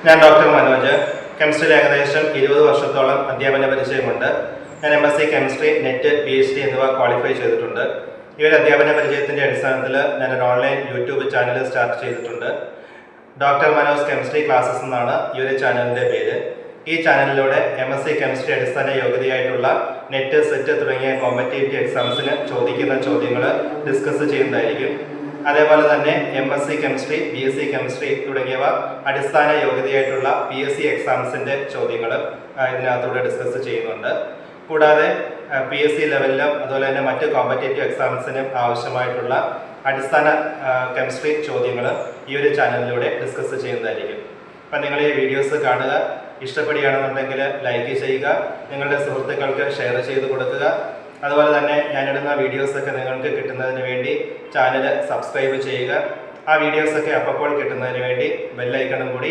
ഞാൻ ഡോക്ടർ മനോജ്. കെമിസ്ട്രിയിൽ ഏകദേശം 20 വർഷത്തോളം അധ്യാപന പരിചയമുണ്ട്. ഞാൻ MSc കെമിസ്ട്രി, നെറ്റ്, PhD എന്നിവ ക്വാളിഫൈ ചെയ്തിട്ടുണ്ട്. ഈ ഒരു അധ്യാപന പരിചയത്തിൻ്റെ അടിസ്ഥാനത്തിൽ ഞാനൊരു ഓൺലൈൻ യൂട്യൂബ് ചാനൽ സ്റ്റാർട്ട് ചെയ്തിട്ടുണ്ട്. ഡോക്ടർ മനോജ് കെമിസ്ട്രി ക്ലാസ്സസ് എന്നാണ് ഈ ഒരു ചാനലിൻ്റെ പേര്. ഈ ചാനലിലൂടെ MSc കെമിസ്ട്രി അടിസ്ഥാന യോഗ്യതയായിട്ടുള്ള നെറ്റ്, സെറ്റ് തുടങ്ങിയ കോമ്പറ്റേറ്റീവ് എക്സാംസിന് ചോദിക്കുന്ന ചോദ്യങ്ങൾ ഡിസ്കസ് ചെയ്യുന്നതായിരിക്കും. അതേപോലെ തന്നെ MSc കെമിസ്ട്രി, BSc കെമിസ്ട്രി തുടങ്ങിയവ അടിസ്ഥാന യോഗ്യതയായിട്ടുള്ള PSC എക്സാംസിൻ്റെ ചോദ്യങ്ങൾ ഇതിനകത്തൂടെ ഡിസ്കസ് ചെയ്യുന്നുണ്ട്. കൂടാതെ PSC ലെവലിലും അതുപോലെ തന്നെ മറ്റ് കോമ്പറ്റേറ്റീവ് എക്സാംസിനും ആവശ്യമായിട്ടുള്ള അടിസ്ഥാന കെമിസ്ട്രി ചോദ്യങ്ങൾ ഈ ഒരു ചാനലിലൂടെ ഡിസ്കസ് ചെയ്യുന്നതായിരിക്കും. അപ്പം നിങ്ങൾ ഈ വീഡിയോസ് കാണുക, ഇഷ്ടപ്പെടുകയാണെന്നുണ്ടെങ്കിൽ ലൈക്ക് ചെയ്യുക, നിങ്ങളുടെ സുഹൃത്തുക്കൾക്ക് ഷെയർ ചെയ്ത് കൊടുക്കുക. അതുപോലെ തന്നെ ഞാനിടുന്ന വീഡിയോസൊക്കെ നിങ്ങൾക്ക് കിട്ടുന്നതിന് വേണ്ടി ചാനൽ സബ്സ്ക്രൈബ് ചെയ്യുക. ആ വീഡിയോസൊക്കെ അപ്പോൾ കിട്ടുന്നതിന് വേണ്ടി ബെല്ലൈക്കണും കൂടി